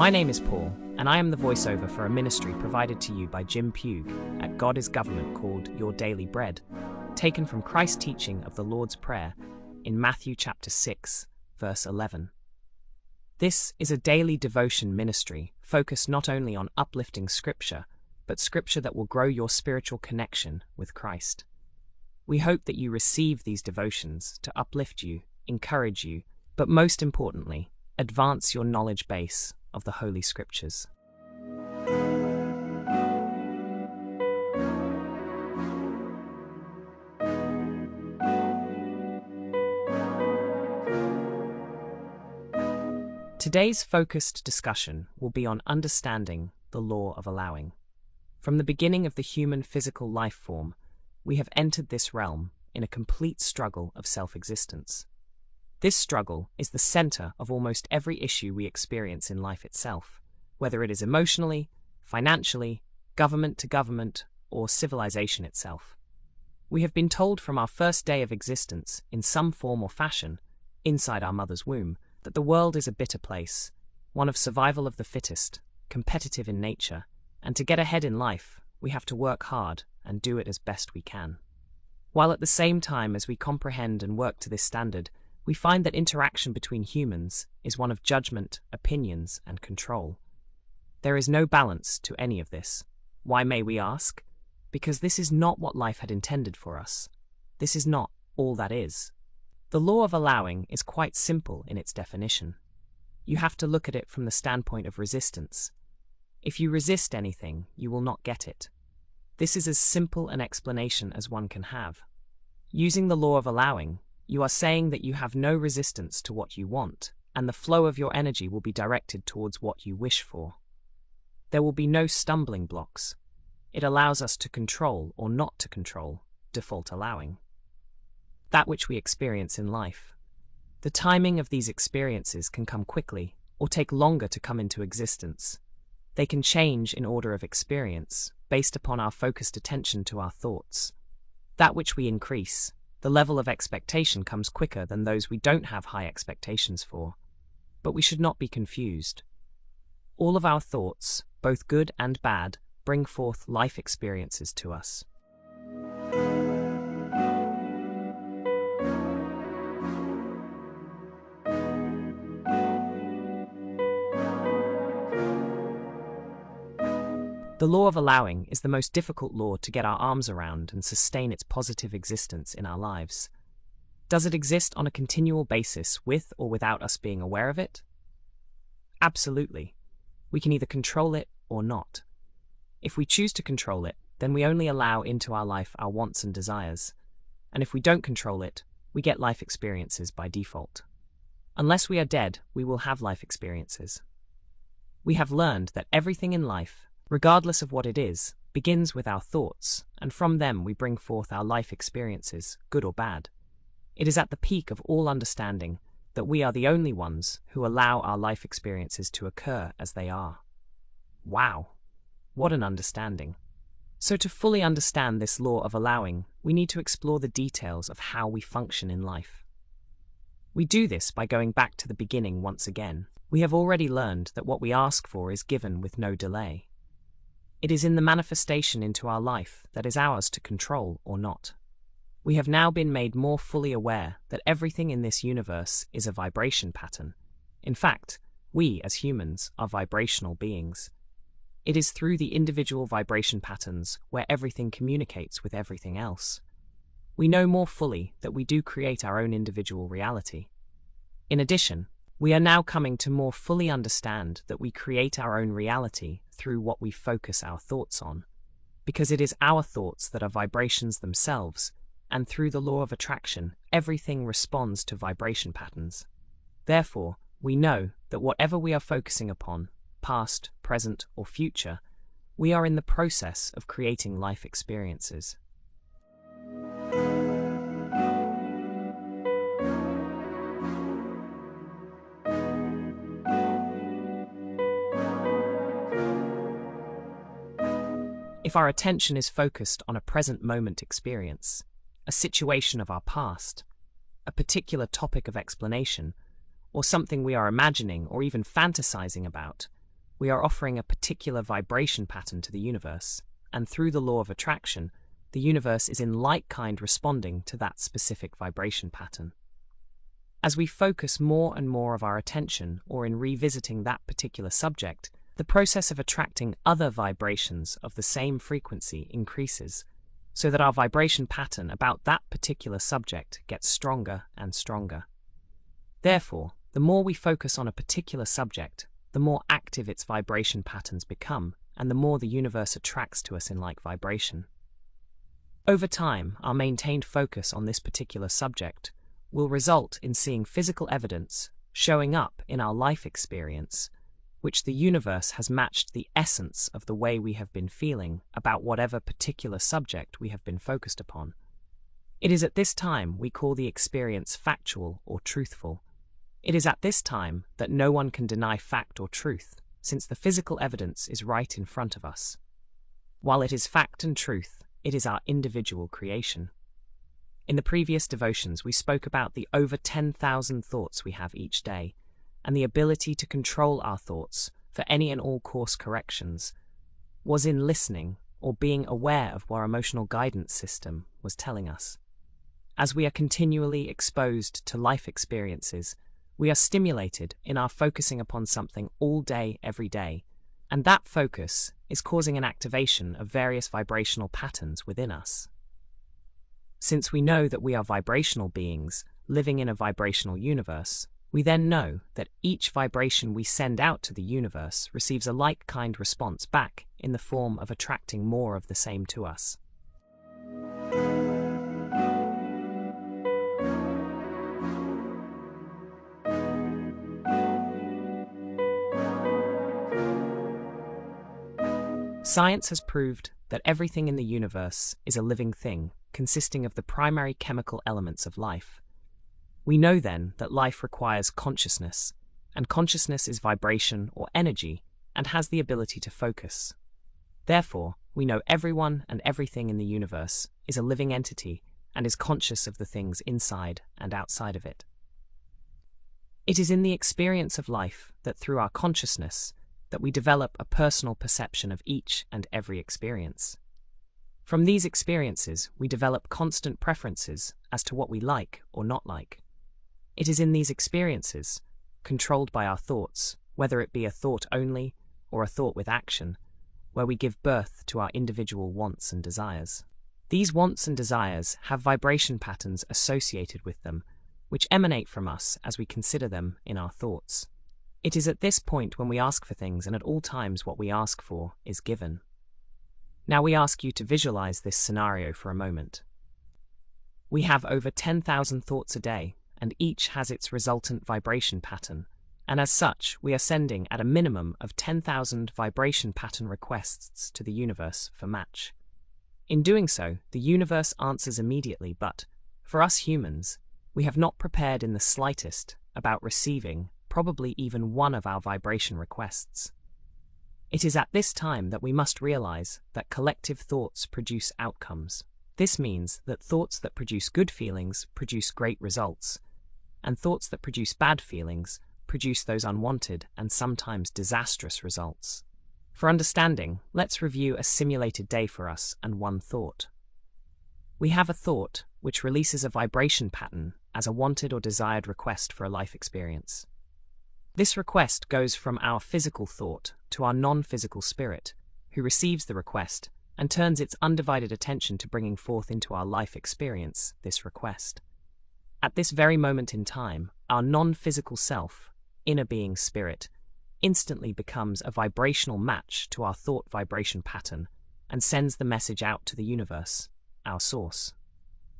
My name is Paul, and I am the voiceover for a ministry provided to you by Kym Coan at God is Government called Your Daily Bread, taken from Christ's teaching of the Lord's Prayer in Matthew chapter 6, verse 11. This is a daily devotion ministry focused not only on uplifting scripture, but scripture that will grow your spiritual connection with Christ. We hope that you receive these devotions to uplift you, encourage you, but most importantly, advance your knowledge base of the Holy Scriptures. Today's focused discussion will be on understanding the law of allowing. From the beginning of the human physical life form, we have entered this realm in a complete struggle of self-existence. This struggle is the center of almost every issue we experience in life itself, whether it is emotionally, financially, government to government, or civilization itself. We have been told from our first day of existence, in some form or fashion, inside our mother's womb, that the world is a bitter place, one of survival of the fittest, competitive in nature, and to get ahead in life, we have to work hard and do it as best we can. While at the same time as we comprehend and work to this standard, we find that interaction between humans is one of judgment, opinions, and control. There is no balance to any of this. Why, may we ask? Because this is not what life had intended for us. This is not all that is. The law of allowing is quite simple in its definition. You have to look at it from the standpoint of resistance. If you resist anything, you will not get it. This is as simple an explanation as one can have. Using the law of allowing, you are saying that you have no resistance to what you want, and the flow of your energy will be directed towards what you wish for. There will be no stumbling blocks. It allows us to control or not to control, default allowing. That which we experience in life. The timing of these experiences can come quickly or take longer to come into existence. They can change in order of experience, based upon our focused attention to our thoughts. That which we increase, the level of expectation comes quicker than those we don't have high expectations for. But we should not be confused. All of our thoughts, both good and bad, bring forth life experiences to us. The law of allowing is the most difficult law to get our arms around and sustain its positive existence in our lives. Does it exist on a continual basis with or without us being aware of it? Absolutely. We can either control it or not. If we choose to control it, then we only allow into our life our wants and desires. And if we don't control it, we get life experiences by default. Unless we are dead, we will have life experiences. We have learned that everything in life, regardless of what it is, begins with our thoughts, and from them we bring forth our life experiences, good or bad. It is at the peak of all understanding that we are the only ones who allow our life experiences to occur as they are. Wow, what an understanding. So to fully understand this law of allowing, we need to explore the details of how we function in life. We do this by going back to the beginning once again. We have already learned that what we ask for is given with no delay. It is in the manifestation into our life that is ours to control or not. We have now been made more fully aware that everything in this universe is a vibration pattern. In fact, we as humans are vibrational beings. It is through the individual vibration patterns where everything communicates with everything else. We know more fully that we do create our own individual reality. In addition, we are now coming to more fully understand that we create our own reality through what we focus our thoughts on, because it is our thoughts that are vibrations themselves, and through the law of attraction, everything responds to vibration patterns. Therefore, we know that whatever we are focusing upon, past, present, or future, we are in the process of creating life experiences. If our attention is focused on a present moment experience, a situation of our past, a particular topic of explanation, or something we are imagining or even fantasizing about, we are offering a particular vibration pattern to the universe, and through the law of attraction, the universe is in like kind responding to that specific vibration pattern. As we focus more and more of our attention or in revisiting that particular subject, the process of attracting other vibrations of the same frequency increases, so that our vibration pattern about that particular subject gets stronger and stronger. Therefore, the more we focus on a particular subject, the more active its vibration patterns become, and the more the universe attracts to us in like vibration. Over time, our maintained focus on this particular subject will result in seeing physical evidence showing up in our life experience, which the universe has matched the essence of the way we have been feeling about whatever particular subject we have been focused upon. It is at this time we call the experience factual or truthful. It is at this time that no one can deny fact or truth, since the physical evidence is right in front of us. While it is fact and truth, it is our individual creation. In the previous devotions, we spoke about the over 10,000 thoughts we have each day, and the ability to control our thoughts for any and all course corrections was in listening or being aware of what our emotional guidance system was telling us. As we are continually exposed to life experiences, we are stimulated in our focusing upon something all day, every day, and that focus is causing an activation of various vibrational patterns within us. Since we know that we are vibrational beings living in a vibrational universe, we then know that each vibration we send out to the universe receives a like-kind response back in the form of attracting more of the same to us. Science has proved that everything in the universe is a living thing, consisting of the primary chemical elements of life. We know then that life requires consciousness, and consciousness is vibration or energy and has the ability to focus. Therefore, we know everyone and everything in the universe is a living entity and is conscious of the things inside and outside of it. It is in the experience of life that through our consciousness that we develop a personal perception of each and every experience. From these experiences, we develop constant preferences as to what we like or not like. It is in these experiences, controlled by our thoughts, whether it be a thought only or a thought with action, where we give birth to our individual wants and desires. These wants and desires have vibration patterns associated with them, which emanate from us as we consider them in our thoughts. It is at this point when we ask for things, and at all times what we ask for is given. Now we ask you to visualize this scenario for a moment. We have over 10,000 thoughts a day, and each has its resultant vibration pattern, and as such, we are sending at a minimum of 10,000 vibration pattern requests to the universe for match. In doing so, the universe answers immediately, but, for us humans, we have not prepared in the slightest about receiving probably even one of our vibration requests. It is at this time that we must realize that collective thoughts produce outcomes. This means that thoughts that produce good feelings produce great results, and thoughts that produce bad feelings produce those unwanted and sometimes disastrous results. For understanding, let's review a simulated day for us and one thought. We have a thought which releases a vibration pattern as a wanted or desired request for a life experience. This request goes from our physical thought to our non-physical spirit, who receives the request and turns its undivided attention to bringing forth into our life experience this request. At this very moment in time, our non-physical self, inner being spirit, instantly becomes a vibrational match to our thought vibration pattern and sends the message out to the universe, our source,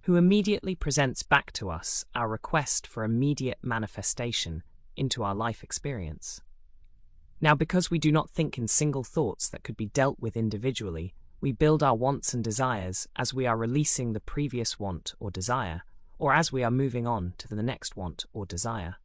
who immediately presents back to us our request for immediate manifestation into our life experience. Now, because we do not think in single thoughts that could be dealt with individually, we build our wants and desires as we are releasing the previous want or desire, or as we are moving on to the next want or desire.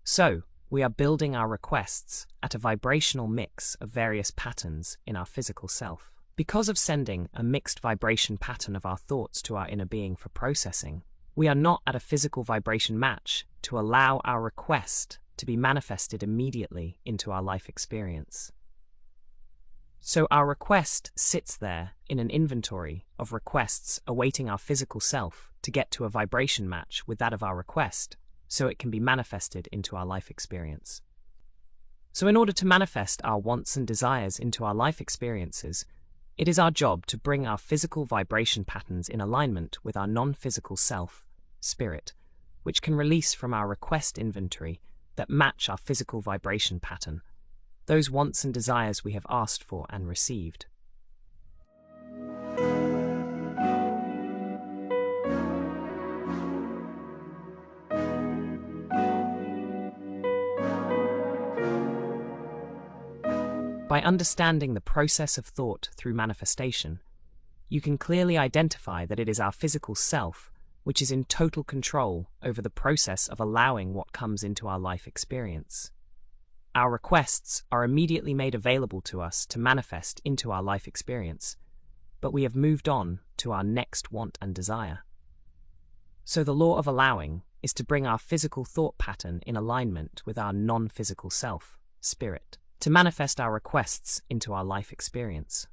So, we are building our requests at a vibrational mix of various patterns in our physical self. Because of sending a mixed vibration pattern of our thoughts to our inner being for processing, we are not at a physical vibration match to allow our request to be manifested immediately into our life experience. So our request sits there in an inventory of requests awaiting our physical self to get to a vibration match with that of our request, so it can be manifested into our life experience. So in order to manifest our wants and desires into our life experiences, it is our job to bring our physical vibration patterns in alignment with our non-physical self, spirit, which can release from our request inventory that match our physical vibration pattern, those wants and desires we have asked for and received. By understanding the process of thought through manifestation, you can clearly identify that it is our physical self which is in total control over the process of allowing what comes into our life experience. Our requests are immediately made available to us to manifest into our life experience, but we have moved on to our next want and desire. So the law of allowing is to bring our physical thought pattern in alignment with our non-physical self, spirit, to manifest our requests into our life experience.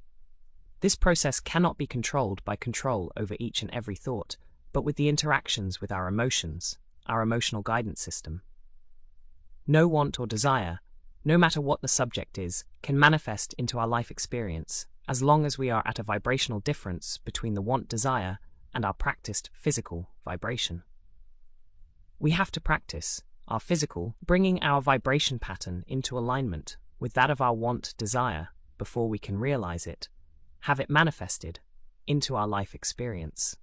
This process cannot be controlled by control over each and every thought, but with the interactions with our emotions, our emotional guidance system. No want or desire, no matter what the subject is, can manifest into our life experience as long as we are at a vibrational difference between the want-desire and our practiced physical vibration. We have to practice our physical, bringing our vibration pattern into alignment with that of our want-desire before we can realize it, have it manifested into our life experience.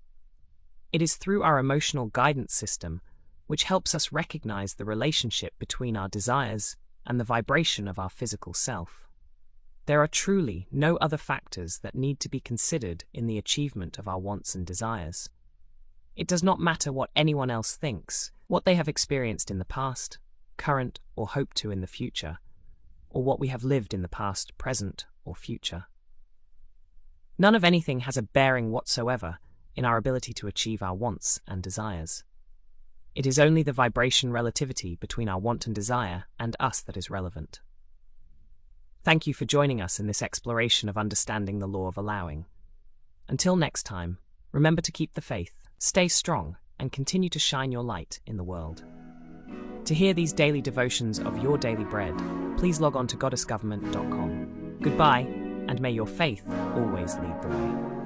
It is through our emotional guidance system which helps us recognize the relationship between our desires and the vibration of our physical self. There are truly no other factors that need to be considered in the achievement of our wants and desires. It does not matter what anyone else thinks, what they have experienced in the past, current, or hope to in the future, or what we have lived in the past, present, or future. None of anything has a bearing whatsoever in our ability to achieve our wants and desires. It is only the vibration relativity between our want and desire and us that is relevant. Thank you for joining us in this exploration of understanding the law of allowing. Until next time, remember to keep the faith, stay strong, and continue to shine your light in the world. To hear these daily devotions of your daily bread, please log on to goddessgovernment.com. Goodbye, and may your faith always lead the way.